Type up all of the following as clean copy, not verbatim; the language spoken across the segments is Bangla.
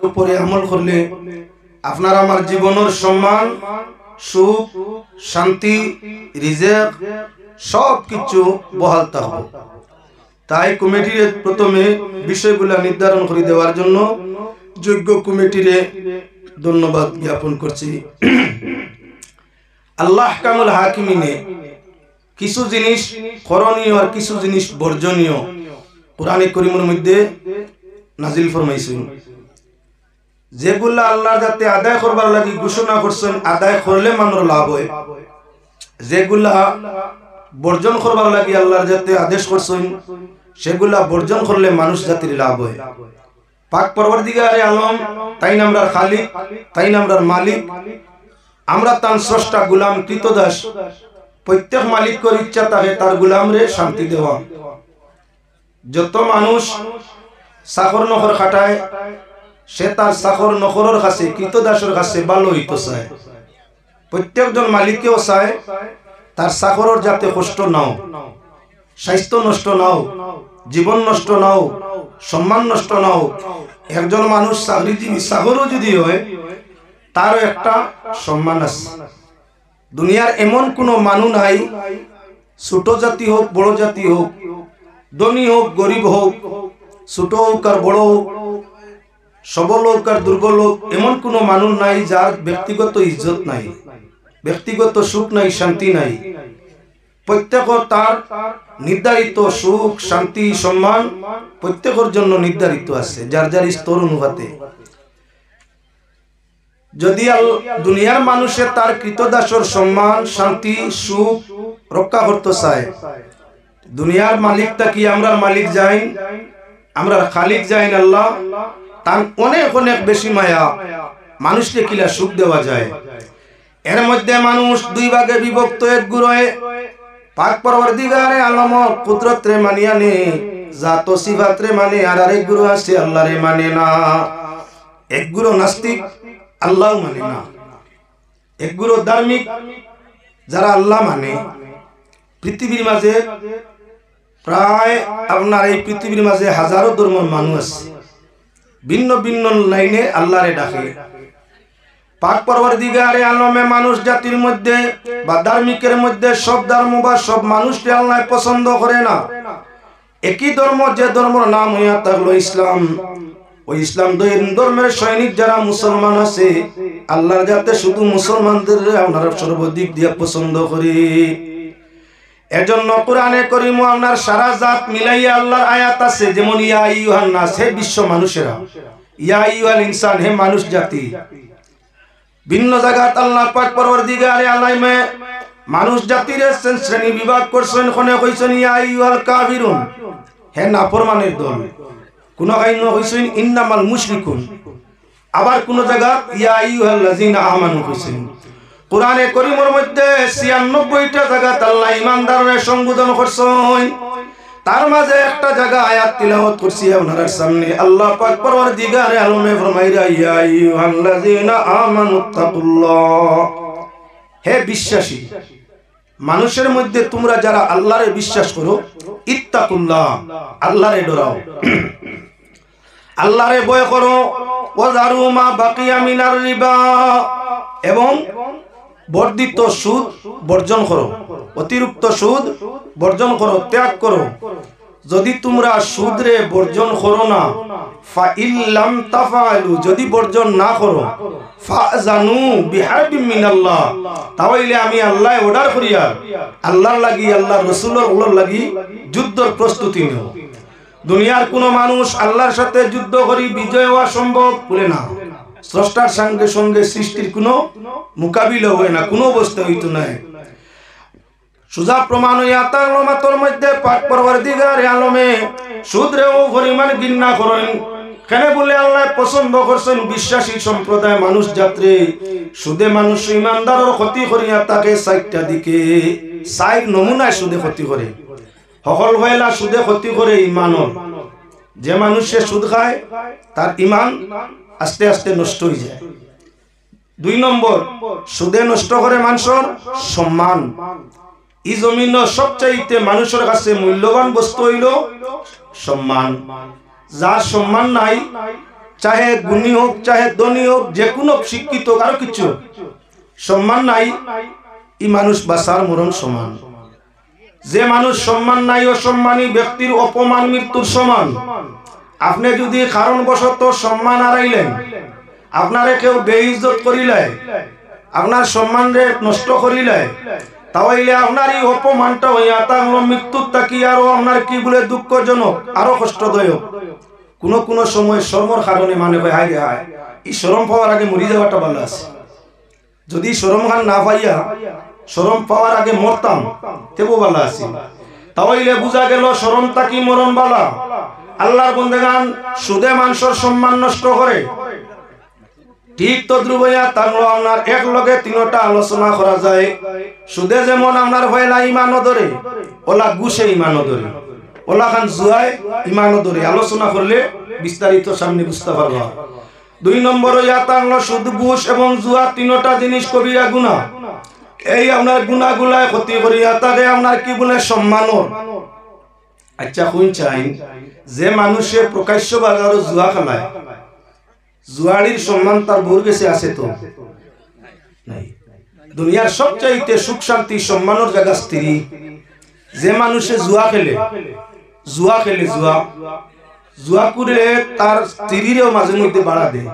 উপরে আমল করলে আপনার আমার জীবনের সম্মান, সুখ, শান্তি, রিজিক সব কিছু বহাল থাকবে। তাই কমিটির প্রথমে বিষয়গুলো নির্ধারণ করে দেওয়ার জন্য যোগ্য কমিটির ধন্যবাদ জ্ঞাপন করছি। আল্লাহ কামুল হাকিমিনে কিছু জিনিস করণীয় আর কিছু জিনিস বর্জনীয় কোরআনে কারীমের মধ্যে নাজিল ফরমাইছেন, যেগুলা আল্লাহ যাতে আদায় করবার লাগি ঘোষণা করছেন, আদায় করলে মানুষ লাভ হয়। যেগুলা বর্জন করবার লাগি আল্লাহ যাতে আদেশ করছেন, সেগুলা বর্জন করলে মানুষ জাতির লাভ হয়। পাক পরবর্তীকারে আলম তাই নামরার খালিক, তাই নামরার মালিক, আমরা তার স্রষ্টা গোলাম কৃতদাস। প্রত্যেক মালিকের ইচ্ছা থাকে তার গোলামরে শান্তি দেওয়া। যত মানুষ চাকর নকর খাটায়, সে তার চাকর নকরের কাছে, কৃতদাসের কাছে ভালো হইতে চায়। প্রত্যেকজন মালিকেও চায় তার চাকরের যাতে কষ্ট নাও, স্বাস্থ্য নষ্ট নাও, জীবন নষ্ট নাও, সম্মান নষ্ট নাও। একজন মানুষ চাকরিজীবী চাকরও যদি হয়, তারও একটা সম্মান আছে। দুনিয়ার এমন কোনো মানুষ নাই, ছোট জাতি হোক বড় জাতি হোক, ধনী হোক গরিব হোক, ছোট হোক আর বড় হোক, সবল হোক আর দুর্বল হোক, এমন কোনো মানুষ নাই যার ব্যক্তিগত ইজ্জত নাই, ব্যক্তিগত সুখ নাই, শান্তি নাই। প্রত্যেকের তার নির্ধারিত সুখ, শান্তি, সম্মান প্রত্যেকের জন্য নির্ধারিত আছে যার যার স্তর অনুপাতে। যদি দুনিয়ার মানুষে তার কৃতদাসের সম্মান, শান্তি, সুখ রক্ষা করতে চায়, দুনিয়ার মালিকটা কি আমরা মালিক যাই, আমরা খালিক যাই আল্লাহ, তার অনেক অনেক বেশি মায়া মানুষকে কিলা সুখ দেওয়া যায়। এর মধ্যে মানুষ দুই ভাগে বিভক্ত। এক গুরুয়ে পাক পরবর্তীকারে আলম কুদরত রে মানিয়া নে, জাত সিফাত রে মানে, আর আরেক গুরু আছে আল্লাহ রে মানে না। এক গুরু নাস্তিক, আল্লাহ মানে না। এক গুরু ধার্মিক, যারা আল্লাহ মানে। পৃথিবীর মাঝে প্রায় আপনার এই পৃথিবীর মাঝে হাজারো ধর্মের মানুষ আছে, ভিন্ন ভিন্ন লাইনে আল্লাহরে ডাকে। পাক পরবর্তীকারে আলমে মানুষ জাতির মধ্যে বা ধার্মিকের মধ্যে সব ধর্ম বা সব মানুষকে আল্লাহ পছন্দ করে না। একই ধর্ম, যে ধর্মের নাম হইয়া থাকলো ইসলাম, ওই ইসলাম ধর্মের সৈনিক যারা মুসলমান আছে, আল্লাহর যাতে শুধু মুসলমানদের আপনারা সর্বদিক দিয়ে পছন্দ করে। এজন্য কোরআনে কারীম আপনার সারা জাত মিলাইয়া আল্লাহর আয়াত আছে, যেমন ইয়া আইয়ুহান নাস, হে বিশ্ব মানুষেরা, ইয়া আইয়ুহাল ইনসান, হে মানুষ জাতি। ভিন্ন জায়গায় আল্লাহ পাক পরবর্তীকারে আলাইমে মানুষ জাতির শ্রেণী বিভাগ করছেন। কোনে কইছেন ইয়া আইয়ুহাল কাফিরুন, হে নাফরমানের দল। কোন কাহিনী কইছেন ইন্নামাল মুশরিকুন। আবার কোন জায়গা ইয়া আইয়ুহাল লাযিনা আমানু কইছেন। কোরআনে কারীমের মধ্যে ৯৬টা জায়গায় আল্লাহ ঈমানদারদের সম্বোধন করছেন। তার মাঝে একটা জায়গা আয়াত তিলাওয়াত করছি আপনাদের সামনে। আল্লাহ পাক পরবর্তীকারে আলমে ফরমাইরা ইয়া আইয়ুহাল্লাযিনা আমানুত্তাকুল্লাহ, হে বিশ্বাসী মানুষের মধ্যে তোমরা যারা আল্লাহরে বিশ্বাস করো, ইত্তাকুল্লাহ, আল্লাহরে ডরাও, আল্লাহরে ভয় করো। ওয়াযারু মা বাকিয়া মিনার রিবা, এবং বর্ধিত সুদ বর্জন করো, অতিরিক্ত সুদ বর্জন করো, ত্যাগ করো। যদি তোমরা সুদরে বর্জন করো না, ফাইল্লাম তাফআলু, যদি বর্জন না করো, ফাজানু বিহারবিম মিনাল্লাহ, তাহলে আমি আল্লাহ অর্ডার করিয়া আল্লাহর লাগি, আল্লাহর রাসূলের লাগি যুদ্ধের প্রস্তুতি নেও। দুনিয়ার কোন মানুষ আল্লাহর সাথে যুদ্ধ করি বিজয় হওয়া সম্ভব বলে না। স্রষ্টার সঙ্গে সঙ্গে সৃষ্টির কোনো মোকাবিলা হয় না, কোনো অবস্থা হইতো না। সুজা প্রমাণ হইয়া তার মাতর মধ্যে পাক পরবর্তীকারে আলমে সুদরেও পরিমাণ ঘৃণা করেন। কেন বলে আল্লাহ পছন্দ করছেন বিশ্বাসী সম্প্রদায় মানুষ যাত্রে সুদে মানুষ ইমানদারের ক্ষতি করিয়া তাকে ৪টা দিকে ৪ নমুনায় সুদে ক্ষতি করে। সকল হইলা সুদে ক্ষতি করে ইমানর। যে মানুষে সুদ খায় তার ইমান আস্তে আস্তে নষ্ট হয়ে যায়। ২ নম্বর, সুদে নষ্ট করে মানুষের সম্মান। এই জমিন সবচাইতে মানুষের কাছে মূল্যবান বস্তু হইল সম্মান। যার সম্মান নাই চাহে গুণী হোক চাহে ধনী হোক যে কোনো শিক্ষিত কারো কিছু সম্মান নাই, এই মানুষ বাঁচার মরণ সমান। যে মানুষ সম্মান নাই অসম্মানী ব্যক্তির অপমান মৃত্যুর সমান। আপনি যদি কারণবশত সম্মান হারাইলেন, আপনারে কেউ বেইজ্জত করিলে, আপনার সম্মানরে নষ্ট করিলে, তাহলে আপনার এই অপমানটা হইয়া থাকলো মৃত্যুর তাকি আরো আপনার কি বলে দুঃখজনক, আরো কষ্টদায়ক। কোন সময় শরমর কারণে মানে হয় হায় রে হায়, এই শরম পাওয়ার আগে মরি যাওয়াটা ভালো আছে। যদি শরম খান না পাইয়া শরম পাওয়ার আগে মরতাম তেবো ভালো আছে। তাহলে বুঝা গেল শরম তাকি মরণ বালা। আল্লাহর বন্দেগান সুদে মানুষের সম্মান নষ্ট করে, ঠিক তদ্রুপ হইয়া থাকলো আপনার এক লগে তিনটা আলোচনা করা যায়। সুদে যেমন আপনার হইলা ইমানও ধরে, ওলা গুছে ইমানও ধরে, ওলা খান জুয়ায় ইমানও ধরে। আলোচনা করলে বিস্তারিত সামনে বুঝতে পারবা। 2 নম্বর হইয়া থাকলো সুদ ঘুষ এবং জুয়া তিনটা জিনিস কবিরা গুনাহ। এই আপনার গুনাহগুলায় ক্ষতি করিয়া তাকে আপনার কি বলে সম্মানর। আচ্ছা কোন চাই যে মানুষে প্রকাশ্য বাজারে জুয়া খেলায়, জুয়াড়ির সম্মান তার বউর কাছে আছে তো নাই? দুনিয়ার সবচাইতে সুখ শান্তি সম্মানের জায়গা স্ত্রী। যে মানুষে জুয়া খেলে জুয়া করে তার স্ত্রীরও মাঝে মধ্যে বাড়া দেয়।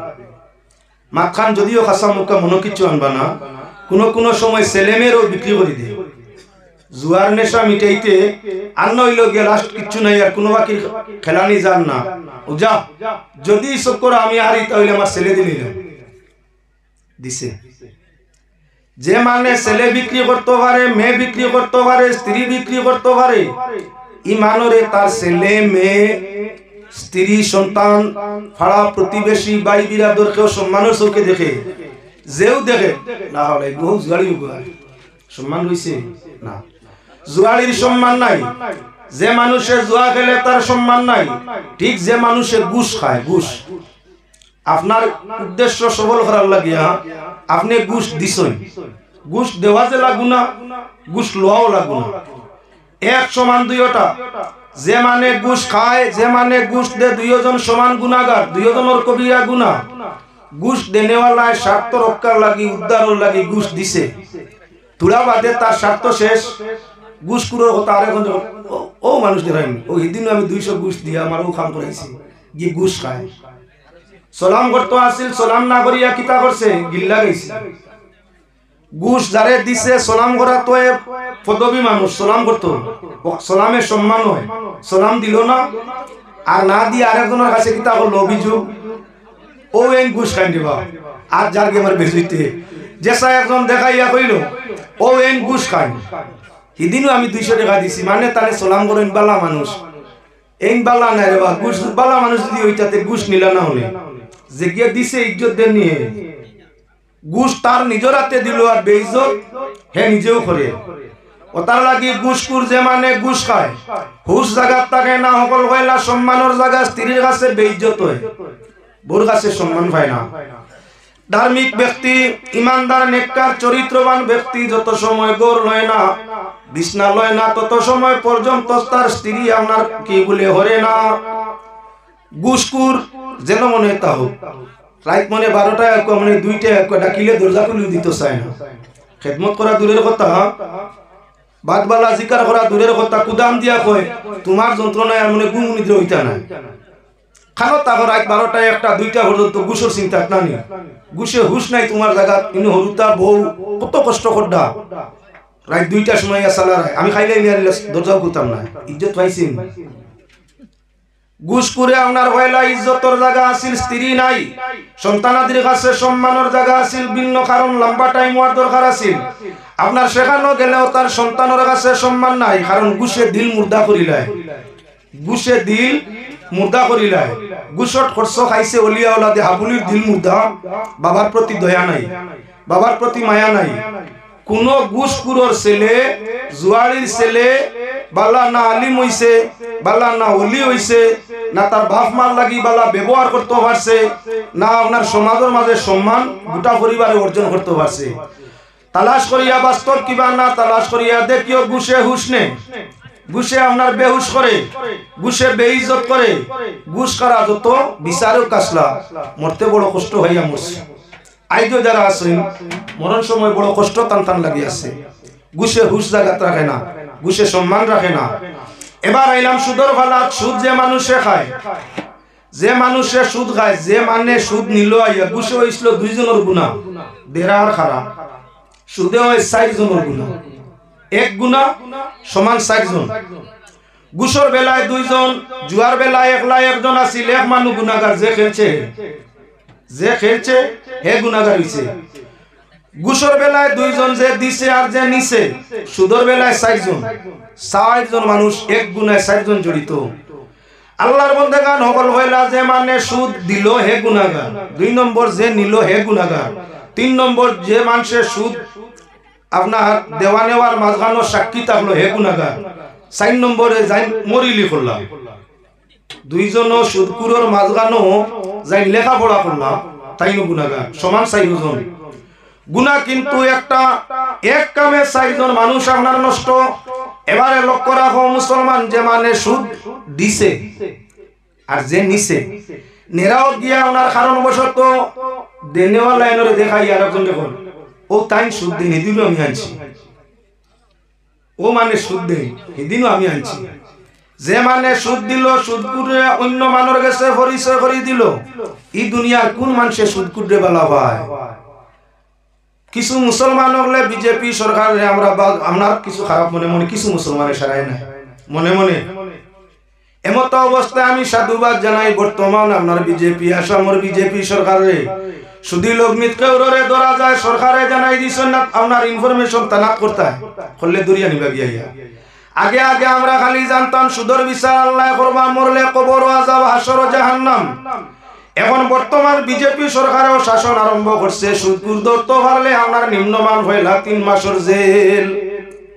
মাখান যদিও খাসা মুখা মনে কিছু আনবা না, কোন সময় ছেলেমেয়েরও বিক্রি করে দেয়। জুয়ার নেশা মিটাইতে আর নইল গিয়ে লাস্ট কিচ্ছু নাই, আর কোনো বাকি খেলানি যান না, যা যদি সব করে আমি হারি তাহলে আমার ছেলে দিছে। যে মানে ছেলে বিক্রি করতে পারে, মেয়ে বিক্রি করতে পারে, স্ত্রী বিক্রি করতে পারে, ইমানরে তার ছেলে মেয়ে স্ত্রী সন্তান ফাড়া প্রতিবেশী বাই বিরাদরকেও সম্মানের চোখে দেখে। যেও দেখে না হলে বহু জুয়ারি সম্মান রয়েছে না, জুয়ারির সম্মান নাই। যে মানুষে জুয়া খেলে তার সম্মান নাই। ঠিক যে মানুষে ঘুষ খায়, ঘুষ আপনার উদ্দেশ্য সফল করার লাগিয়া আপনি ঘুষ দিছেন, ঘুষ দেওয়া যে লাগু না, ঘুষ লওয়াও লাগু না, এক সমান দুইটা। যে মানে ঘুষ খায়, যে মানে ঘুষ দে, দুইজন সমান গুনাহগার, দুইজনের কবিরা গুনাহ। ঘুষ দেনেওয়ালায় স্বার্থ রক্ষার লাগি উদ্ধারের লাগি ঘুষ দিছে, তুলা বাদে তার স্বার্থ শেষ। ঘুষ কুড়োর কথা আরেকজন ও মানুষ দেখায়নি, ও সেদিন আমি 200 ঘুষ দিয়ে আমার ও কাম করাইছি, গিয়ে ঘুষ খায়। সালাম করতে আসিল, সালাম না করিয়া কিতা করছে, গিল্লা গাইছে। ঘুষ যারে দিছে সালাম করা তো পদবী মানুষ, সালাম করতো, সালামের সম্মান হয়, সালাম দিল না, আর না দিয়ে আরেকজনের কাছে কিতা করলো অভিযোগ, ও এই ঘুষ খাই দিবা। আর যার গে আমার বেজুইতে যেসা একজন দেখাইয়া কইল ও এই ঘুষ খাই, সেদিনও আমি 200 টাকা দিছি, মানে তাহলে সালাম করেন বালা মানুষ। এই বালা নাই রে বা, ঘুষ বালা মানুষ যদি ওইটাতে ঘুষ নিলা না হলে যে গিয়ে দিছে ইজ্জত দেন নিয়ে, ঘুষ তার নিজের হাতে দিল আর বেইজ্জত হে নিজেও করে। ও তার লাগি ঘুষখোর যে মানে ঘুষ খায়, হুশ জায়গার থাকে না, সকল হইলা সম্মানের জায়গা স্ত্রীর কাছে বেইজ্জত হয়, বউর কাছে সম্মান পায় না। ধার্মিক ব্যক্তি, ইমানদার, নেককার, চরিত্রবান ব্যক্তি যত সময় গোর লয় না, বিছনা লয় না, তত সময় পর্যন্ত তার স্ত্রী আপনার কি বলে হরে না। ঘুষখোর যেন মনে তা হোক, রাত মনে 12টায় মানে 2টায় ডাকিলে দরজা খুলে দিতে চায় না। খেদমত করা দূরের কথা, বাদবালা জিকার করা দূরের কথা, কুদাম দিয়া কয় তোমার যন্ত্রণায় আর মনে গুমনিদ্র হইতা না। খানো তারপর রাত 12টায় 1টা 2টা পর্যন্ত ঘুষের চিন্তা নানি, ঘুষে হুশ নাই তোমার জায়গা, কিন্তু হরুতা বউ কত কষ্ট করডা রাত 2টার সময় সালারায়, আমি খাইলে দরজাও খুলতাম না, ইজ্জত পাইছি। ঘুষ করে আপনার হইলা ইজ্জতর জায়গা আছিল, স্ত্রী নাই, সন্তানাদির কাছে সম্মানের জায়গা আছিল, ভিন্ন কারণ লম্বা টাইম হওয়ার দরকার আছিল। আপনার সেখানে গেলেও তার সন্তানের কাছে সম্মান নাই, কারণ ঘুষে দিল মুর্দা করিলায়, ঘুষে দিল মুর্দা করিলায়। ঘুষট খরচ খাইছে অলিয়া ওলাদে, হাবুলির দিল মুর্দা, বাবার প্রতি দয়া নাই, বাবার প্রতি মায়া নাই। কোন ঘুষখোরের ছেলে, জুয়ারির ছেলে বালা না আলিম হইছে, বালা না ওলি হইছে, না তার বাপ মার লাগি বালা ব্যবহার করতে পারছে, না আপনার সমাজের মাঝে সম্মান গোটা পরিবারে অর্জন করতে পারছে। তালাশ করিয়া বাস্তব কিবা না তালাশ করিয়া দেখিও ঘুষে হুশ নে, ঘুষে আপনার বেহুশ করে, ঘুষে বেইজ্জত করে, ঘুষ করা যত বিচারক কাসলা মরতে বড় কষ্ট হইয়া মরছে। আইজো যারা আছেন মরণ সময় বড় কষ্ট টান লাগি আছে। ঘুষে হুশ জায়গা রাখে না, ঘুষে সম্মান রাখে না। এবার আইলাম সুদর ফালাত। সুদ যে মানুষে খায়, যে মানুষে সুদ খায়, যে মানে সুদ নিল আইয়া ঘুষে হয়েছিল 2 জনের গুণা, দেরা আর খারাপ। সুদে হয় 4 জনের গুণা, 1 গুণা সমান 4 জন। ঘুষর বেলায় 2 জন, জুয়ার বেলায় একলা 1 জন আছিল। 1 মানুষ গুণাগার, যে খেলছে হে গুণাগার হইছে। ঘুষর বেলায় 2 জন, যে দিছে আর যে নিছে। সুদর বেলায় 4 জন, 4 জন মানুষ, 1 গুনায় 4 জন জড়িত। আল্লাহর বান্দাগান হকল হইলা যে মানে সুদ দিল হে গুনাহগার, 2 নম্বর যে নিল হে গুনাহগার, 3 নম্বর যে মানুষে সুদ আপনার দেওয়া নেওয়ার মাঝখানো সাক্ষী থাকলো হে গুনাহগার, 4 নম্বরে যাই মরিলি করলাম। 2 জন সুদকুরর মাঝখানো যাই লেখাপড়া করলাম, তাইনো গুনাহগার, সমান 4 জন গুনাহ। কিন্তু একটা এক কামে 4 জন মানুষ আপনার নষ্ট। এবারে লক্ষ্য রাখো মুসলমান, যে মানে সুদ দিছে আর যে নিছে, নেরাও গিয়া ওনার কারণবশত দেনেওয়ালা এনরে দেখাই আর একজন যখন ও তাই সুদ দিন এদিনও আমি আনছি, ও মানে সুদ দেই এদিনও আমি আনছি। যে মানে সুদ দিল, সুদ করে অন্য মানুষ কাছে পরিচয় করে দিল। এই দুনিয়ার কোন মানুষে সুদ কুড়ে বেলা ভাই? কিছু মুসলমান হলে বিজেপি সরকারে আমরা আপনার কিছু খারাপ মনে মনে কিছু মুসলমানের সারাই না মনে মনে। এমত অবস্থায় আমি সাধুবাদ জানাই বর্তমান আপনার বিজেপি আসামর বিজেপি সরকারে। শুধু লোকমিত কেউরে ধরা যায়, সরকারে জানাই দিছেন না আপনার ইনফরমেশন তানাত করতে করলে দরিয়া নিবা গিয়া। আগে আগে আমরা খালি জানতাম সুদর বিচার আল্লাহ করবা, মরলে কবর আযাব হাসর জাহান্নাম। এখন বর্তমান বিজেপি সরকারেও শাসন আরম্ভ করছে। সুদকুর ধরতে পারলে আপনার নিম্নমান হইলা 3 মাসের জেল,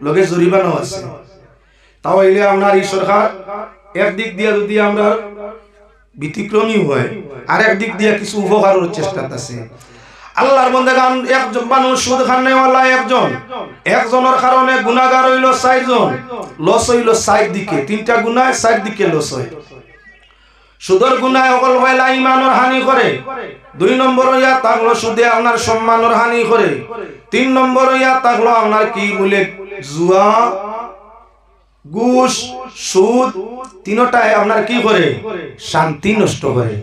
লগে জরিমানা আছে। তাও হইলে আপনার এই সরকার একদিক দিয়ে যদি আমরা ব্যতিক্রমী হয়, আর একদিক দিয়ে কিছু উপকারের চেষ্টা আছে। আল্লাহর বান্দাগান, একজন মানুষ সুদ খানেওয়ালা একজনের কারণে গুনাহগার হইল 4 জন, লস হইল 4 দিকে। 3টা গুনাহ 4 দিকে লস হয়। সুদর গুনাহ অকল হইলা ইমানের হানি করে, 2 নম্বর হইয়া তাকলো সুদে আপনার সম্মানের হানি করে, 3 নম্বর হইয়া তাকলো আপনার কি বলে জুয়া, ঘুষ, সুদ, তিনটায় আপনার কি করে? শান্তি নষ্ট করে।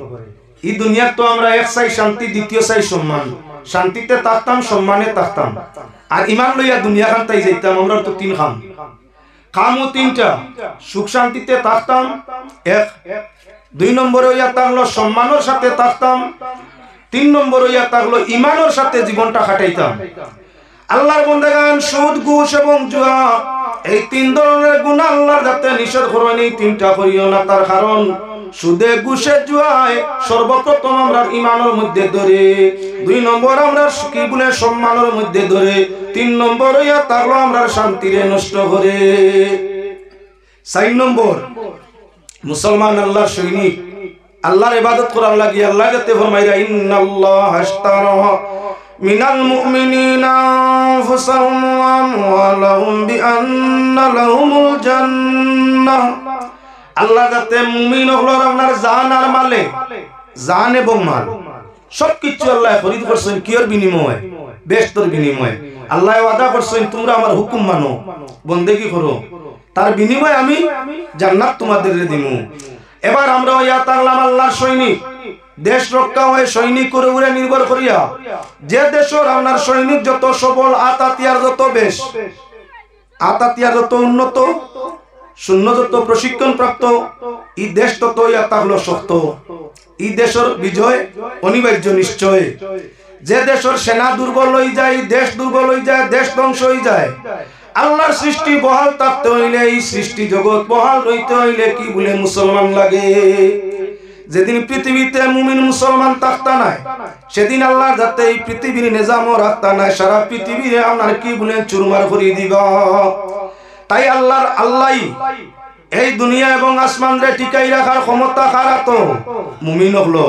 এই দুনিয়া তো আমরা এক চাই শান্তি, দ্বিতীয় চাই সম্মান। শান্তিতে থাকতাম, সম্মানে থাকতাম, আর ইমান লইয়া দুনিয়া খানটাই যাইতাম। আমরা তো 3 খাম, খামও 3টা। সুখ শান্তিতে থাকতাম 1, 2 নম্বর হইয়া থাকলো সম্মানের সাথে থাকতাম, 3 নম্বর হইয়া থাকলো ইমানের সাথে জীবনটা কাটাইতাম। আল্লাহর বান্দাগান, সুদ, ঘুষ এবং জুয়া এই 3 ধরনের গুনাহ আল্লাহর যাতে নিষেধ করেন, এই 3টা করিও না। তার কারণ সুদে, ঘুষে, জুয়ায় সর্বপ্রথম আমরা ইমানের মধ্যে ধরে, 2 নম্বর আমরা কি বলে সম্মানের মধ্যে ধরে, 3 নম্বর হইয়া থাকলো আমরা শান্তিরে নষ্ট করে। 4 নম্বর মুসলমান আল্লাহর সৈনিক, আল্লাহর ইবাদত করার লাগি আল্লাহ যাতে ফরমাইরা ইন্নাল্লাহা আশতারা মিনাল মুমিনিনা আনফুসাহুম ওয়া আমওয়ালাহুম বিআন্না লাহুমুল জান্নাহ। আল্লাহ যাতে মুমিন হলো আপনার জান আর মালে, জান এবং মাল সবকিছু আল্লাহ খরিদ করছেন কিয়র বিনিময়ে? বেহেশতের বিনিময়ে। আল্লাহ ওয়াদা করছেন তোমরা আমার হুকুম মানো, বন্দেগী করো, তার বিনিময়ে আমি জান্নাত তোমাদের দিমু। এবার আমরা ইয়া তাআলা আল্লাহর সৈনিক, দেশ রক্ষা হয় সৈনিকের উপরে নির্ভর করিয়া। যে দেশের আপনার সৈনিক যত সবল, আতাতিয়ার যত বেশ, আতাতিয়ার যত উন্নত, শূন্য যত প্রশিক্ষণ প্রাপ্ত, এই দেশ তত ইয়া তাহলো শক্ত। এই দেশের বিজয় অনিবার্য নিশ্চয়। যে দেশের সেনা দুর্বল হয়ে যায়, দেশ দুর্বল হয়ে যায়, দেশ ধ্বংস হয়ে যায়। আল্লাহর সৃষ্টি বহাল থাকতে হইলে, এই সৃষ্টি জগৎ বহাল রইতে হইলে কি বলে মুসলমান লাগে? যেদিন পৃথিবীতে মুমিন মুসলমান থাকতা নাই, সেদিন আল্লাহ যাতে এই পৃথিবীর নিজামও রাখতা নাই, সারা পৃথিবীরে আপনার কি বলে চুরমার করে দিবা। তাই আল্লাহ এই দুনিয়া এবং আসমান রে টিকাই রাখার ক্ষমতা কারা? তো মুমিন হলো।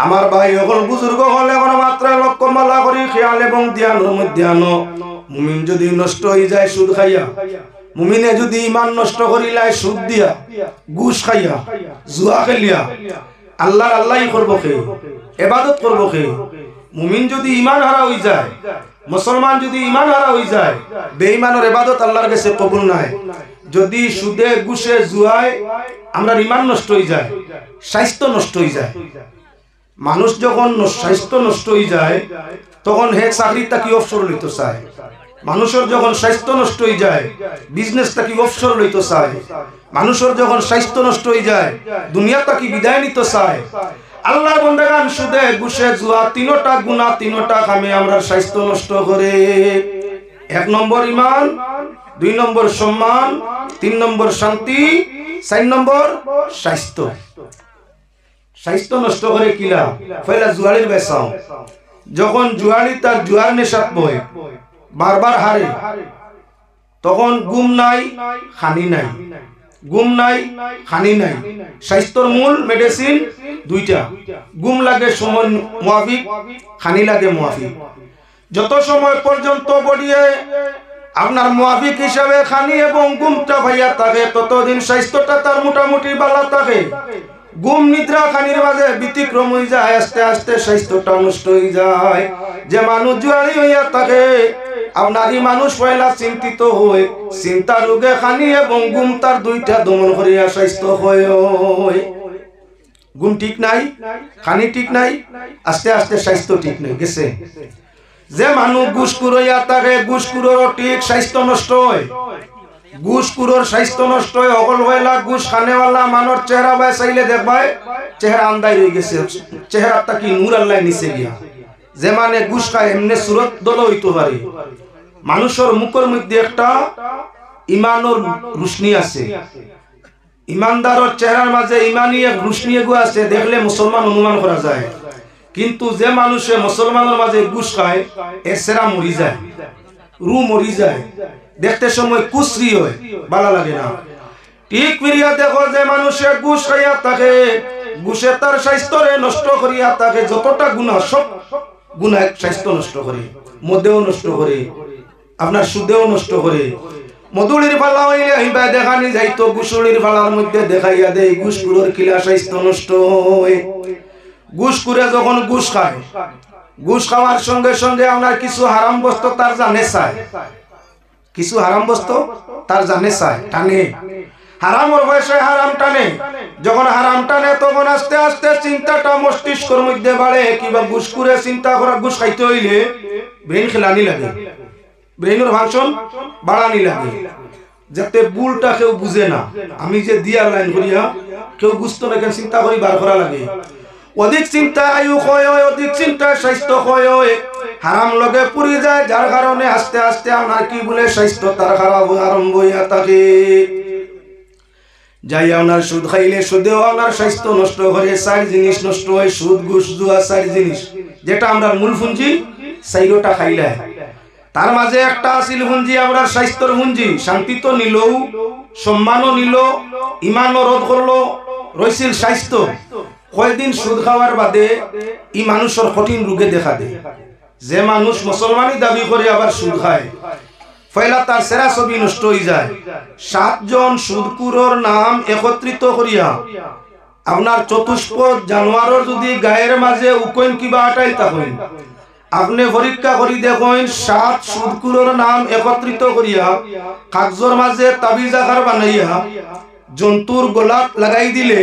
আমার ভাই হল, বুজুর্গ হলে এখন মাত্র লক্ষ্য মালা করি খেয়াল এবং ধ্যানের মধ্যে আনো। মুমিন যদি নষ্ট হয়ে যায় সুদ খাইয়া, মুমিনে যদি ইমান নষ্ট করিলায় সুদ দিয়া, ঘুষ খাইয়া, জুয়া খেলিয়া, আল্লাহই করবো কে, ইবাদত করবো কে? মুমিন যদি ইমান হারা হয়ে যায়, মুসলমান যদি ইমান হারা হয়ে যায়, বেঈমানের ইবাদত আল্লাহর কাছে কবুল নাই। যদি সুদে ঘুষে জুয়ায় আমরা ইমান নষ্ট হয়ে যায়, স্বাস্থ্য নষ্ট হয়ে যায়। মানুষ যখন স্বাস্থ্য নষ্ট হয়ে যায় তখন হে চাকরিটা কি অবসর লইতে চায়। মানুষের যখন স্বাস্থ্য নষ্ট হয়ে যায় বিজনেসটা কি অবসর লইতে চায়। মানুষের যখন স্বাস্থ্য নষ্ট হয়ে যায় দুনিয়াটা কি বিদায় নিতে চায়। আল্লাহর বান্দাগান সুদে ঘুষে জুয়া তিনটা গুনাহ, তিনটা কামে আমরা স্বাস্থ্য নষ্ট করে। 1 নম্বর ইমান, 2 নম্বর সম্মান, 3 নম্বর শান্তি, 4 নম্বর স্বাস্থ্য। স্বাস্থ্য নষ্ট করে কিলা পয়লা জুয়ারির বেসাও। যখন জুয়ারি তার জুয়ার নেশাত বয়, বারবার হারে, তখন গুম নাই, খানি নাই, গুম নাই, খানি নাই। স্বাস্থ্যর মূল মেডিসিন দুইটা, গুম লাগে সময় মুআফিক, খানি লাগে মুআফিক। যত সময় পর্যন্ত বডিয়ে আপনার মুআফিক হিসাবে খানি এবং গুমটা ভাইয়া থাকে ততদিন স্বাস্থ্যটা তার মোটামুটি ভালো থাকে। গুম নিদ্রা খানির মাঝে ব্যতিক্রম হয়ে যায়, আস্তে আস্তে স্বাস্থ্যটা নষ্ট হয়ে যায়। যে মানুষ জুয়ারি হইয়া থাকে আপনারই মানুষ পয়লা চিন্তিত হয়ে চিন্তা রোগে খানি এবং গুম তার দুইটা দমন করিয়া স্বাস্থ্য হয়। গুম ঠিক নাই, খানি ঠিক নাই, আস্তে আস্তে স্বাস্থ্য ঠিক নাই গেছে। যে মানুষ ঘুষখোর হইয়া থাকে ঘুষখোরেরও ঠিক স্বাস্থ্য নষ্ট হয়। ঘুষখোরের স্বাস্থ্য নষ্ট হয়। অকল হইলা ঘুষ খানেওয়ালা মানুষ চেহারা বাই চাইলে দেখবায় চেহারা আন্দাই রয়ে গেছে, চেহারাটা কি নূর আল্লাহ নিচে গিয়া। যে মানে ঘুষ খায় এমনি সুরত দল হইতে পারে। মানুষের মুখের মধ্যে একটা ইমানের রুশনি আছে, ইমানদারের চেহারার মাঝে ইমানি এক রুশনি এগো আছে, দেখলে মুসলমান অনুমান করা যায়। কিন্তু যে মানুষে মুসলমানের মাঝে ঘুষ খায় এর সেরা মরি যায়, রু মরি যায়, দেখতে সময় কুসরি হয়, ভালো লাগে না। ঠিক ফিরিয়া দেখো যে মানুষে ঘুষ খাইয়া থাকে, ঘুষে তার স্বাস্থ্যরে নষ্ট করিয়া থাকে। যতটা গুনাহ সব গুনাহ স্বাস্থ্য নষ্ট করে, মদেও নষ্ট করে, আপনার সুদেও নষ্ট করে। মধুলির ফালা হইলে হইবা দেখানি যাইতো, ঘুষুলির ফালার মধ্যে দেখাইয়া দেয় ঘুষখোরের কিলা স্বাস্থ্য নষ্ট হয়। ঘুষখোরে যখন ঘুষ খায়, ঘুষ খাওয়ার সঙ্গে সঙ্গে আপনার কিছু হারাম বস্তু তার জানে চায়, কিছু হারাম বস্তু তার জানে চায়, টানে। হারামের পয়সায় হারাম টানে। যখন হারাম টানে তখন আস্তে আস্তে চিন্তাটা মস্তিষ্কের মধ্যে বাড়ে। কিবা ঘুষখোরে চিন্তা করা, ঘুষ খাইতে হইলে ব্রেন খেলানি লাগে, ব্রেনের ফাংশন বাড়ানি লাগে, যাতে ভুলটা কেউ বুঝে না। আমি যে দিয়া লাইন করিয়া কেউ বুঝতো না, কেন চিন্তা করি বার করা লাগে। অধিক চিন্তা আয়ু ক্ষয় হয়, অধিক চিন্তা স্বাস্থ্য ক্ষয় হয়, হারাম লগে পুরি যায়। যার কারণে আস্তে আস্তে আমার কি বলে স্বাস্থ্য তার খারাপ আরম্ভ হইয়া থাকে। যাই আপনার সুদ খাইলে সুদেও আপনার স্বাস্থ্য নষ্ট করে। 4 জিনিস নষ্ট হয়, সুদ ঘুষ জুয়া, 4 জিনিস, যেটা আমরা মূল পুঁজি 4টা খাইলে। তার মাঝে একটা আছিল পুঁজি আমরা স্বাস্থ্যর পুঁজি। শান্তি তো নিল, সম্মানও নিল, ইমানও রোধ করলো, রইছিল স্বাস্থ্য। কয়দিন সুদ খাওয়ার বাদে ই মানুষের কঠিন রোগে দেখা দেয়। যে মানুষ মুসলমানি দাবি করে আবার সুদ খায়, পয়লা তার সেরা ছবি নষ্ট হয়ে যায়। 7 জন সুদখোরের নাম একত্রিত করিয়া আপনার চতুষ্পদ জানোয়ারের যদি গায়ের মাঝে উকইন কিবা আটাই থাকেন, আপনি পরীক্ষা করি দেখেন 7 সুদখোরের নাম একত্রিত করিয়া কাগজের মাঝে তাবিজ আকার বানাইয়া জন্তুর গলাত লাগাই দিলে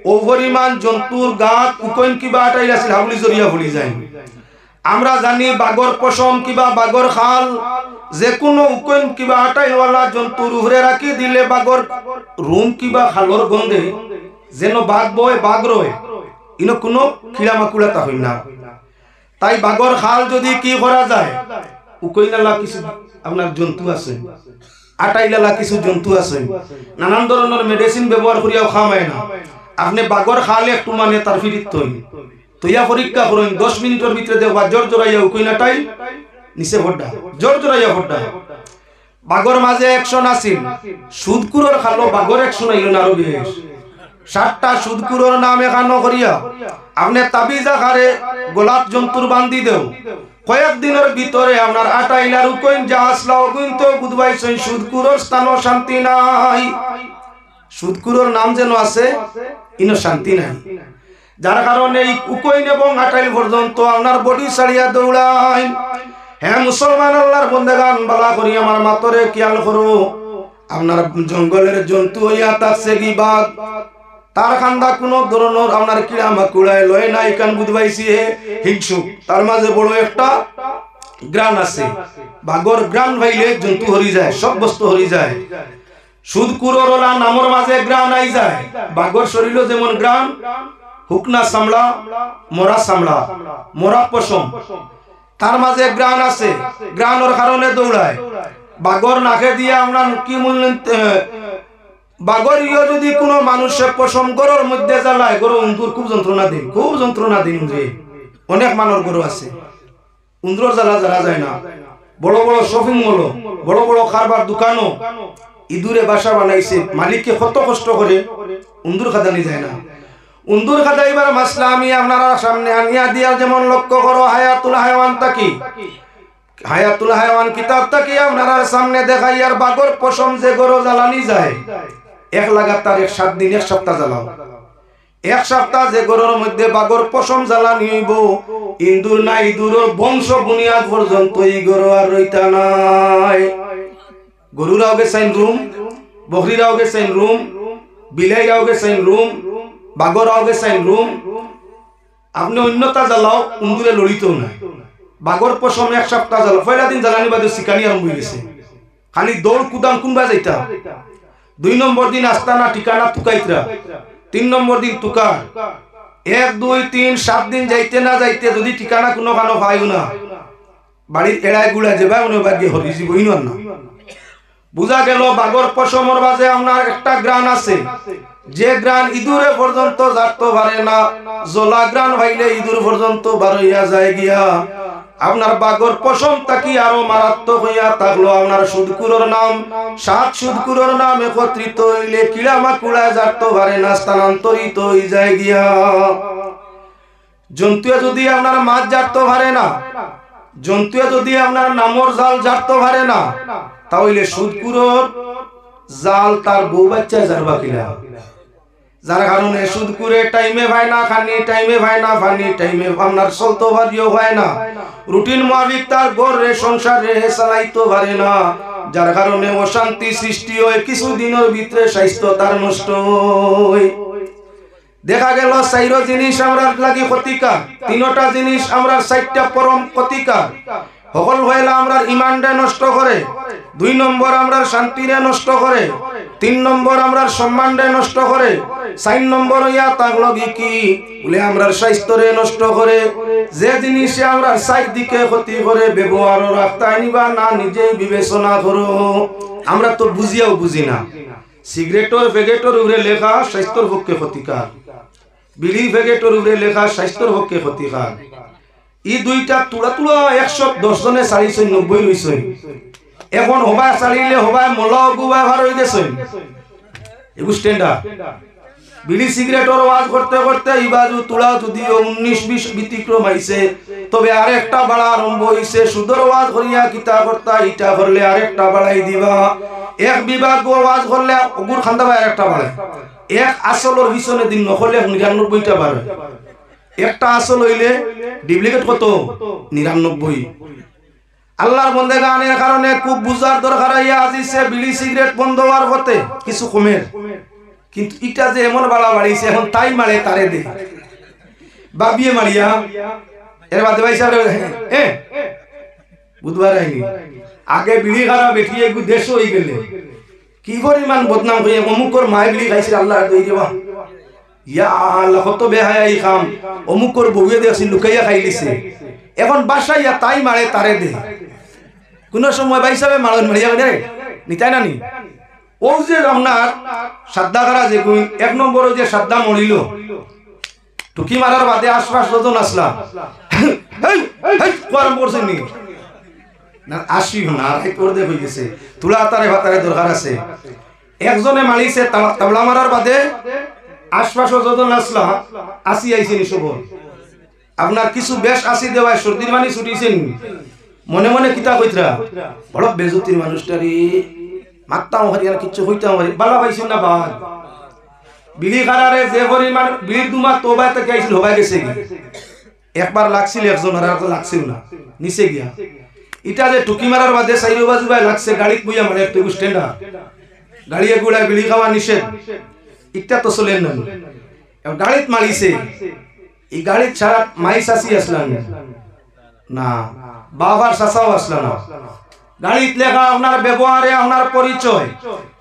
ও পরিমাণ জন্তুর গাত উকইন কিবা আটাই আছিল হাবলি জরিয়া ভুলি যায়। আমরা জানি বাগর পশম কিবা বাগর খাল, যে কোনো উকইন কিবা আটাইওয়ালা জন্তুর উপরে রাখি দিলে বাগর রুম কিবা খালর গন্ধে যেন বাঘ বয়, বাঘ রয়, ইনো কোনো খিড়া মাকুড়া তা হই না। তাই বাগর খাল যদি কি করা যায়, উকইনালা কিছু আপনার জন্তু আছে, আটাইলালা কিছু জন্তু আছে, নানান ধরনের মেডিসিন ব্যবহার করিয়াও খামায় না। আপনি বাগর খালে একটু মানে তার ফিরিত তৈয়া পরীক্ষা করেন, 10 মিনিটের ভিতরে দেখবা জোর জোরাইয়া উকইনাটাই নিচে ভড্ডা, জোর জোরাইয়া ভড্ডা। বাগর মাঝে 100 আছিল, সুদখোরের খালো বাগর 100 নাইল না, আরো বেশ। 7টা সুদকুরোর নাম এখানো করিয়া আপনি তাবিজ আকারে গোলাপ জন্তুর বান্ধি দেও কয়েকদিনের ভিতরে আপনার আটাইলার উকইন যা আসলা অগুন তো বুধবাইছেন সুদকুরোর স্থানও শান্তি নাই। সুদকুরোর নাম যেন আছে ইনো শান্তি নাই, যার কারণে এই উকইন এবং আটাইল পর্যন্ত আপনার বডি ছাড়িয়া দৌড়াই। হ্যাঁ মুসলমান আল্লাহর বন্দেগান বালা করি আমার মাতরে খেয়াল করো, আপনার জঙ্গলের জন্তু হইয়া থাকছে গিবাদ, তার খান্দা কোন ধরনের আপনার কিড়া মাকুড়ায় লয় নাই কান বুধবাইছি হিংসুক, তার মাঝে বড় একটা গ্রান আছে, বাগর গ্রান ভাইলে জন্তু হরি যায়, সব বস্তু হরি যায়। সুদকুরোর নামর মাঝে গ্রান আই যায়, বাগর শরীর যেমন গ্রান, হুকনা চামড়া, মরা চামড়া, মরা পশম, তার মাঝে গ্রান আছে, গ্রানোর কারণে দৌড়ায়। বাগর নাকে দিয়ে আমরা কি মূল্য বাগরিও যদি কোনো মানুষের পশম গরুর মধ্যে জ্বালায়, গরু উন্দুর খুব যন্ত্রণা দিন, খুব যন্ত্রণা দিন। অনেক মানুষ গরু আছে উন্দুর জ্বালা জ্বালা যায় না। বড় বড় শপিং মল, বড় বড় খারবার দোকানও ইঁদুরে বাসা বানাইছে, মালিককে কত কষ্ট করে উন্দুর খাদানি যায় না। উন্দুর খাদাইবার মাসলা আমি আপনারা সামনে আনিয়া দিয়া যেমন লক্ষ্য করো হায়াতুল হায়াওয়ান তাকি, হায়াতুল হায়াওয়ান কিতাব তাকি আপনারা সামনে দেখাই। আর বাগর পশম যে গরু জ্বালানি যায় এক লাগাতার 7 দিন 1 সপ্তাহ জ্বালাও, 1 সপ্তাহ যে গরুর মধ্যে বাগর পশম জ্বালানি হইব, ইন্দুর না ইঁদুরের বংশ বুনিয়াদ পর্যন্ত এই গরু আর রইতা নাই। গরুরাও গেছেন রুম, বকরিরাও গেছেন রুম, বিলাইরাও গেছেন রুম, বাগরাও গেছেন রুম। আপনি অন্যতা জ্বালাও ইন্দুরে লড়িতেও নাই। বাগর পশম 1 সপ্তাহ জ্বালাও, পয়লা দিন জ্বালানি বাদে শিকানি আরম্ভ হয়ে গেছে, খালি দৌড় কুদাম কোনবা যাইতা। 2 নম্বর দিন আস্তানা ঠিকানা তুকাইতরা, 3 নম্বর দিন তুকার, 1 2 3 7 দিন যাইতে না যাইতে যদি ঠিকানা কোনো কানো পাইও না, বাড়ির এড়ায় গুড়া যাবে মনে ভাগ্যে হরি জীবই না। বুঝা গেল বাগর পশমর বাজে আপনার একটা গ্রান আছে, যে গ্রান ইঁদুরে পর্যন্ত যাইতে পারে না, জলা গ্রান ভাইলে ইঁদুর পর্যন্ত বার হইয়া যায় গিয়া। আপনার বাগর পশম তাকি আরো মারাত্মক হইয়া থাকলো আপনার সুদকুরোর নাম, 7 সুদকুরোর নাম একত্রিত হইলে কিড়া মাকুড়ায় যাইতে পারে না, স্থানান্তরিত হয়ে যায় গিয়া। জন্তুয়ে যদি আপনার মাছ যাইতে পারে না, জন্তুয়ে যদি আপনার নামর জাল যাইতে পারে না, তাহলে সুদকুরোর জাল তার বউ বাচ্চা যারবা কিনা। যার কারণে সুদকুরে টাইমে ভাই না খানি, টাইমে ভাই না ফানি, টাইমে আপনার চলতে পারিও হয় না, রুটিন মোতাবেক তার ঘরে সংসারে চালাইতে পারে না, যার কারণে অশান্তি সৃষ্টি হয়, কিছুদিনের ভিতরে স্বাস্থ্য তার নষ্ট হয়। দেখা গেল 4 জিনিস আমরা লাগি ক্ষতিকার, 3টা জিনিস আমরা 4টা পরম ক্ষতিকার। সকল হইলা আমরা ইমানটা নষ্ট করে, 2 নম্বর আমরা শান্তিরে নষ্ট করে, 3 নম্বর আমরা সম্মানটা নষ্ট করে, 4 নম্বর ইয়া তাগলগি কি বলে আমরা স্বাস্থ্যরে নষ্ট করে। যে জিনিসে আমরা চারদিকে ক্ষতি করে ব্যবহার রাখতে নিবা না, নিজেই বিবেচনা করো। আমরা তো বুঝিয়াও বুঝি না, সিগারেটের প্যাকেটের উপরে লেখা স্বাস্থ্যের পক্ষে ক্ষতিকার, বিড়ি প্যাকেটের উপরে লেখা স্বাস্থ্যের পক্ষে ক্ষতিকার। এই 2টা তুলা তুলা 110 জনে 490 লইছে। এখন হবায় চালিলে হবায় মলা গুবা ভার হয়ে গেছে, এগুলো স্ট্যান্ডার্ড। বিড়ি সিগারেটের ওয়াজ করতে করতে এই বাজু তুলা যদিও 19-20 ব্যতিক্রম আইছে, তবে আরেকটা বাড়া আরম্ভ হইছে। সুদর ওয়াজ করিয়া কিতা করতা ইটা করলে আরেকটা বাড়াই দিবা, এক বিভাগ ওয়াজ করলে অগুর খান্দাবা আরেকটা বাড়ায়, এক আসলের পিছনে দিন নহলে 99টা বাড়ে। একটা আসল হইলে ডুপ্লিকেট কত 99। আল্লাহর বন্দেগানের কারণে খুব বুঝার দরকার হইয়া আজিছে বিড়ি সিগারেট বন্ধ হওয়ার পথে কিছু কমের, কিন্তু এটা যে এমন বাড়া বাড়িছে এখন তাই মারে তারে দে বাবিয়ে মারিয়া এর বাদে ভাই সাহেব বুধবার আইনি আগে বিড়ি খারা বেঠিয়ে দেশ হয়ে গেলে কি পরিমাণ বদনাম হয়ে অমুকর মায় বিড়ি খাইছে আল্লাহ দই দেবা, ইয়া আল্লাহ কত বেহায়াই খাম, অমুকর বউয়ে দেখছি লুকাইয়া খাই লিছে, এখন বাসাইয়া তাই মারে তারে দে। কোন সময় ভাই সাহেব মারন মারিয়া দে নিতাই না নি। ও যে আপনার সাদ্দা খারা যে কই 1 নম্বরে যে সাদ্দা মরিল, টুকি মারার বাদে আশপাশ যজন আসলা গরম করছে নি না, আসি না রাই করে দে হয়ে গেছে, তুলা তারে ভাতারে দরকার আছে। একজনে মারিছে তাবলা মারার বাদে আশপাশ যখন আসলা আসি আইছেনি সবর আপনার কিছু বেশ আসি দেওয়ায় সর্দির মানি ছুটিছেন মনে মনে কিতা কইতরা বড় বেজতির মানুষটারি মাত্তাম হরি আর কিছু হইতাম হরি বালা পাইছেন না বাদ বিলি খারারে যে পরিমাণ বিলির দুমা তোবায় থেকে আইছিল হবাই গেছে একবার লাগছিল একজন আর তো লাগছিল না নিচে গিয়া এটা যে টুকি মারার বাদে সাইরো বাজু ভাই লাগছে গাড়িত বুইয়া মানে একটু স্ট্যান্ডার্ড গাড়িয়ে গুড়া বিলি খাওয়া নিষেধ এটা তো চলেন না গাড়িত মারিছে এই গাড়িত ছাড়া মাইস আসি আসলাম না বাবার চাচাও আসলা না গাড়িত লেখা আপনার ব্যবহারে আপনার পরিচয়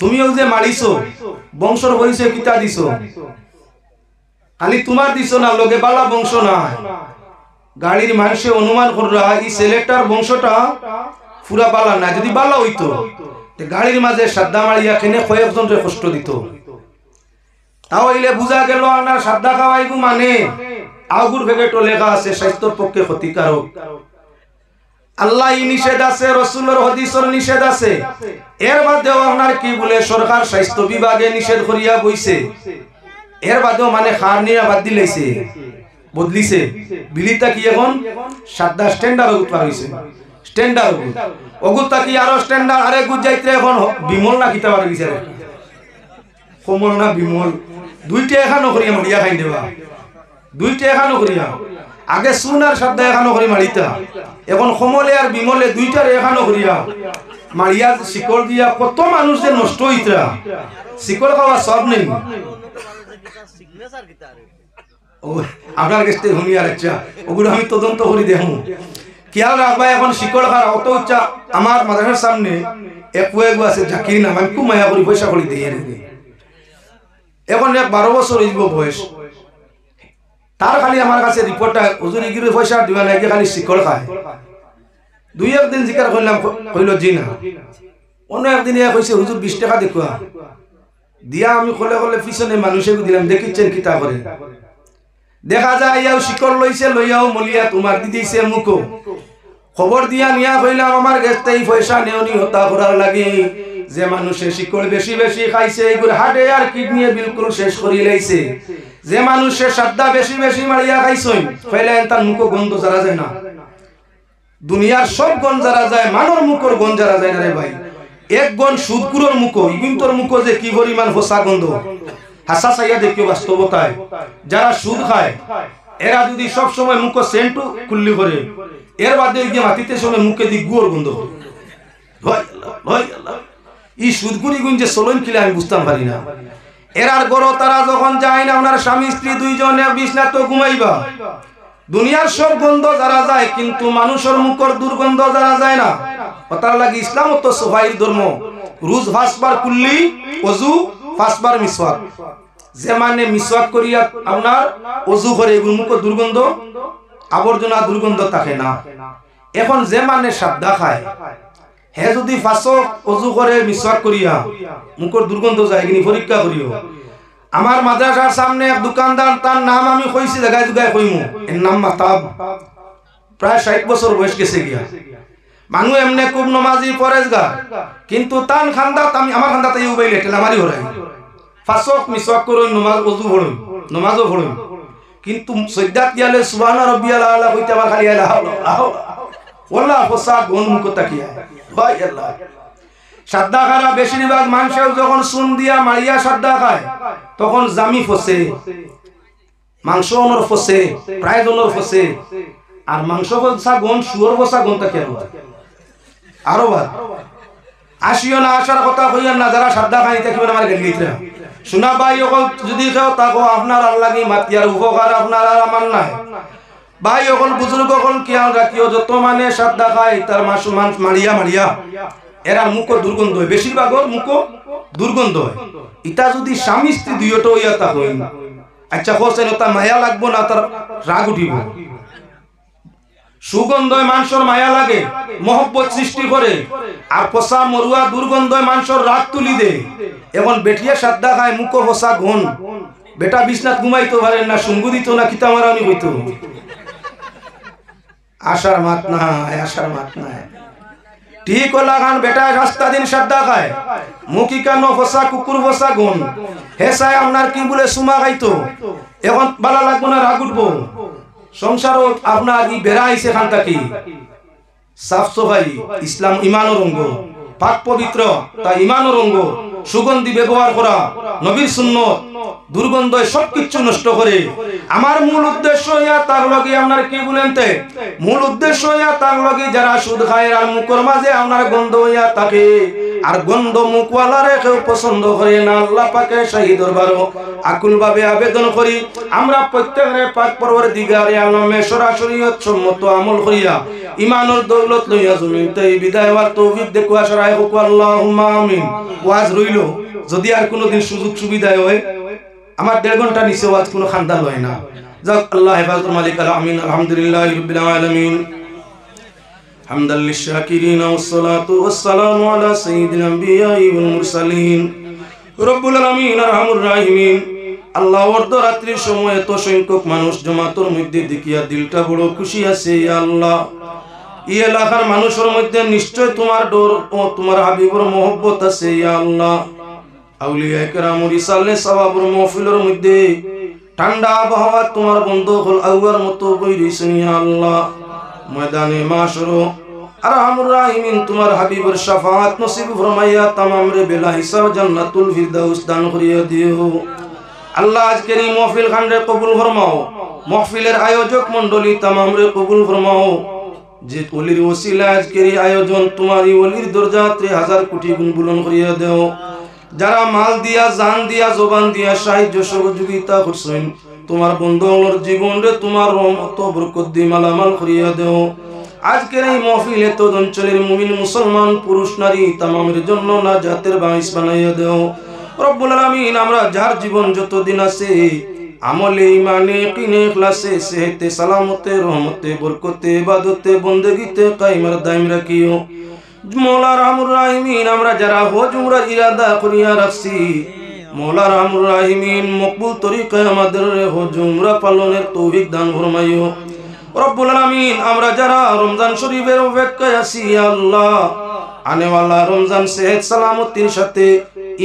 তুমিও যে মারিছো বংশর পরিচয় কিতা দিছো খালি তোমার দিছো না লগে বালা বংশ না গাড়ির মানুষে অনুমান কররা এই ছেলেটার বংশটা পুরা বালা না যদি বালা হইতো গাড়ির মাঝে সাদ্দা মারিয়া খেনে কয়েকজনরে কষ্ট দিত তাও এলে বুঝা গেল আপনার সাদ্দা খাওয়াইগু মানে আগুর ভেগেটো লেখা আছে স্বাস্থ্যের পক্ষে ক্ষতিকারক আল্লাহ নিষেধ আছে রাসূলের হাদিসের নিষেধ আছে এর বাদেও আপনার কি বলে সরকার স্বাস্থ্য বিভাগে নিষেধ করিয়া বইছে এর বাদেও মানে খার নিয়া বাদ দিলাইছে বদলিছে বিলিতা কি এখন সাদা স্ট্যান্ডার্ড উৎপাদ হইছে স্ট্যান্ডার্ড ওগুতা কি আরো স্ট্যান্ডার্ড আরে গুজ যাইতে এখন বিমল না কিতা পারে গিছে কোমল না বিমল দুইটা এখানো করিয়া মারিয়া খাই দেবা দুইটা এখানো করিয়া আগে সুনার শব্দ এখানো করি মারিতা এখন কমলে আর বিমলে দুইটার এখানো করিয়া মারিয়া শিকল দিয়া কত মানুষ যে নষ্ট হইতরা শিকল খাওয়া সব নেই ও আপনার কাছে শুনিয়া আচ্ছা ওগুলো আমি তদন্ত করি দেখুন খেয়াল রাখবা এখন শিকল খাওয়া অত উচ্চা আমার মাদ্রাসার সামনে এক আছে জাকির নাম আমি খুব মায়া করি পয়সা করি দিয়ে এখন 12 বছর হইব বয়স তার খালি আমার কাছে রিপোর্টটা হুজুর ইগিরে পয়সা দিবা না খালি শিকল খায় দুই একদিন জিকার করলাম কইল জি না অন্য একদিন কইছে হুজুর 20 টাকা দেখুয়া দিয়া আমি কলে কলে পিছনে মানুষে দিলাম দেখিছেন কিতা করে দেখা যায় ইয়াও শিকল লইছে লইয়াও মলিয়া তোমার দি দিছে মুকো খবর দিয়া নিয়া কইলাম আমার গেছতেই পয়সা নেওনি হতা করার লাগি যে মানুষে শিকল বেশি বেশি খাইছে এগুলো হাড়ে আর কিডনি বিলকুল শেষ করি লাইছে যে মানুষে সাদ্দা বেশি বেশি মারিয়া খাইছই কইলেন তার মুখ গন্ধ জারা যায় না দুনিয়ার সব গন্ধ জারা যায় মানর মুখর গন্ধ জারা যায় না রে ভাই এক গন সুদকুরর মুখ ইগুন্তর মুখ যে কি পরিমাণ ফসা গন্ধ হাসা সাইয়া দেখিও বাস্তবতায় যারা সুদ খায় এরা যদি সব সময় মুখ সেন্টু কুল্লি করে এর বাদে গিয়ে মাটিতে সময় মুখে দি গুড় গন্ধ হয় আল্লাহ হয় আল্লাহ এই সুদকুরি গুণ যে চলন কিলে আমি বুঝতাম পারি না এরার গরো তারা যখন যায় না ওনার স্বামী স্ত্রী দুইজনে বিছনা তো ঘুমাইবা দুনিয়ার সব গন্ধ যারা যায় কিন্তু মানুষের মুখের দুর্গন্ধ যারা যায় না তার লাগি ইসলাম তো সফাইর ধর্ম রোজ 5 বার কুল্লি ওযু 5 বার মিসওয়াক যে মানে মিসওয়াক করিয়া আপনার ওযু করে এগুলো মুখের দুর্গন্ধ আবর্জনা দুর্গন্ধ থাকে না এখন যে মানে সাদা খায় হে যদি 5 ওযু করে মিসওয়াক করিয়া মুখের দুর্গন্ধ যায় কিনি পরীক্ষা করিও আমার মাদ্রাসার সামনে এক দোকানদার তার নাম আমি কইছি জায়গায় জায়গায় কইমু এর নাম মাতাব প্রায় 60 বছর বয়স গেছে গিয়া মানু এমনে খুব নামাজি পরেজগার কিন্তু তান খান্দাত আমি আমার খান্দাতে উবাইলে টেলামারি হরাই 5 মিসওয়াক করো নামাজ ওযু পড়ুন নামাজও পড়ুন কিন্তু সজ্জাত দিয়ালে সুবহান রাব্বিয়াল আলা কইতে আবার খালি আল্লাহ ওয়াল্লাহ ফসা গুন মুখ তাকিয়া ভাই আল্লাহ সাদ্দা খারা বেশিরভাগ মানুষও যখন সুন দিয়া মারিয়া সাদ্দা খায় তখন জামি ফসে মাংস অনর ফসে প্রায় জনর ফসে আর মাংস ফসা গুণ সুর ফসা গুণ তাকে আরো বাদ আসিও না আসার কথা কইয়া না যারা সাদ্দা খাই থাকিবেন আমার গেলিতরা শোনা ভাই ওকল যদি খাও তাকো আপনার আল্লাহ কি মাতিয়ার উপকার আপনার আর আমার নাই ভাই ওকল বুজুর্গ ওকল খেয়াল রাখিও যত মানে সাদ্দা খায় তার মাসু মান মারিয়া মারিয়া এরা মুখ দুর্গন্ধ হয় বেশিরভাগর মুখ দুর্গন্ধ হয় এটা যদি স্বামী স্ত্রী দুইটা হইয়া তা হই আচ্ছা হোসেন তা মায়া লাগবো না তার রাগ উঠিব সুগন্ধয় মানুষের মায়া লাগে মহব্বত সৃষ্টি করে আর পচা মরুয়া দুর্গন্ধয় মানুষের রাগ তুলি দে এখন বেটিয়া সাদ্দা খায় মুখ পচা ঘন বেটা বিছনাত ঘুমাইতে পারেন না সঙ্গু দিত না কিতা মারানি হইত আশার মাত নাই আশার মাত নাই ঠিক লাগান বেটা রাস্তা দিন সাদ্দা খায় মুখি কান ফসা কুকুর ফসা গুণ হে চাই আপনার কি বলে সুমা খাইতো এখন বালা লাগবো না রাগ উঠবো সংসারও আপনার ই বেড়া আইছে খান থাকি সাফ সফাই ইসলাম ইমানের অঙ্গ পাক পবিত্র তা ইমানের অঙ্গ সুগন্ধি ব্যবহার করা নবীর সুন্নত দুর্গন্ধ সবকিছু নষ্ট করে আমার মূল উদ্দেশ্য ইয়া তার লগে আপনার কি বলেন তে মূল উদ্দেশ্য ইয়া তার লগে যারা সুদ খায় আর মুখের মাঝে আপনার গন্ধ ইয়া থাকে আর গন্ধ মুখওয়ালারে কেউ পছন্দ করে না আল্লাহ পাকের শাহী দরবারও আকুল ভাবে আবেদন করি আমরা প্রত্যেকরে পাক পরওয়ারদিগারে আলমে সরাসরি সম্মত আমল করিয়া ইমানের দৌলত লইয়া জমিনতে বিদায় হওয়ার তৌফিক দেখো আশারায় হোক আল্লাহুম্মা আমিন ওয়াজ রইল যদি আর কোনোদিন সুযোগ সুবিধা হয় আমার 1.5 ঘন্টা নিচে ওয়াজ কোনো খান্দাল হয় না যাক আল্লাহ হেফাজতুল মালিক আমিন আলহামদুলিল্লাহি রাব্বিল আলামিন হামদাল লিশাকিরিন ওয়াসসালাতু ওয়াসসালামু আলা সাইয়্যিদিল আমবিয়াই ওয়াল মুরসালিন রব্বুল আলামিন আরহামুর রাহিমিন আল্লাহ অর্ধ রাত্রির সময় এত সংখ্যক মানুষ জমাতের মধ্যে দেখিয়া দিলটা বড় খুশি আছে ইয়া আল্লাহ এই এলাকার মানুষের মধ্যে নিশ্চয় তোমার ডর ও তোমার হাবিবের মহব্বত আছে ইয়া আল্লাহ আউলিয়া কেরামুর ইসালে সওয়াবের মাহফিলের মধ্যে ঠান্ডা আবহাওয়া তোমার বন্ধ হল আউয়ার মতো বইরিছেন ইয়া আল্লাহ ময়দানে মাশর আরহামুর রাহিমিন তোমার হাবিবের শাফাআত নসিব ফরমাইয়া तमाम রে বেলা হিসাব জান্নাতুল ফিরদাউস দান করিয়া দিও আল্লাহ আজকের এই মাহফিল খানরে কবুল ফরমাও মাহফিলের আয়োজক মণ্ডলী तमाम রে কবুল ফরমাও যে ওলির ওসিলা আজকের এই আয়োজন তোমার এই ওলির দরজাতে 1000 কোটি গুণ বুলন্দ করিয়া দাও যারা মাল দিয়া জান দিয়া জবান দিয়া সাহায্য সহযোগিতা করছেন তোমার বন্ধুর জীবনে তোমার রহমত বরকত দিয়ে মালামাল করিয়া দাও আজকের এই মাহফিলে তো অঞ্চলের মুমিন মুসলমান পুরুষ নারী तमाমের জন্য নাজাতের বাঈস বানাইয়া দাও রব্বুল আলামিন আমরা যার জীবন যতদিন আছে আমলে ইমানে ইয়াকিনে ইখলাসে সেহতে সালামতে রহমতে বরকতে ইবাদতে বندگিতে কায়েমার দায়েম রাখিও মওলা রাহমুর রাহিমিন আমরা যারা হজ উমরার ইরাদা করিয়া রাখছি মওলা রাহমুর রাহিমিন মকবুল তরিকায় আমাদের হজ উমরা পালনের তৌফিক দান ফরমাইও রব্বুল আলামিন আমরা যারা রমজান শরীফের অপেক্ষায় আছি আল্লাহ আনেওয়ালা রমজান সেহত সালামতির সাথে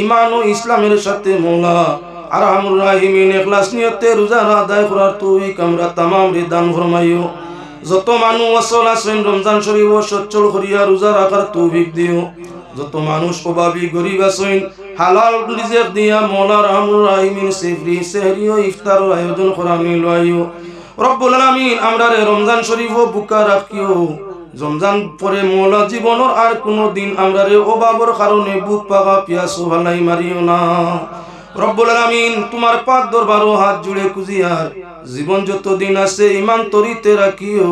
ঈমান ও ইসলামের সাথে মওলা আরহামুর রাহিমিন ইখলাস নিয়তে রোজা আদায় করার তৌফিক আমরা तमाम রে দান ফরমাইও যত মানুষ ওয়াসল আছেন রমজান শরীফ সচ্ছল করিয়া রোজা রাখার তৌফিক দিও যত মানুষ অভাবী গরীব আছেন হালাল রিজিক দিয়া মওলা আরহামুর রাহিমিন সিফরি সেহরি ও ইফতারের আয়োজন করা মিলাইও রব্বুল আলামিন আমরা রমজান শরীফ বুকা রাখিও রমজান পরে মওলা জীবনের আর কোনো দিন আমরা অভাবের কারণে বুক পাগা পিয়াসু ভালাই মারিও না রব্বুল আলামিন তোমার পাক দরবারে হাত জুড়ে কুজিয়ার জীবন যত দিন আছে ঈমান তরিতে রাখিও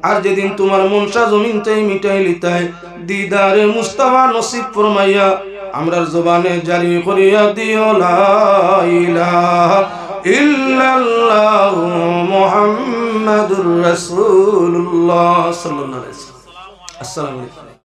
আর যেদিন তোমার মনসা জমিনতে মিটাইলি তাই দিদারে মুস্তাফা নসিব ফরমাইয়া আমরার জবানে জারি করিয়া দিও লা ইলাহা ইল্লাল্লাহু মুহাম্মাদুর রাসূলুল্লাহ সাল্লাল্লাহু আলাইহি ওয়াসাল্লাম। আসসালামু আলাইকুম।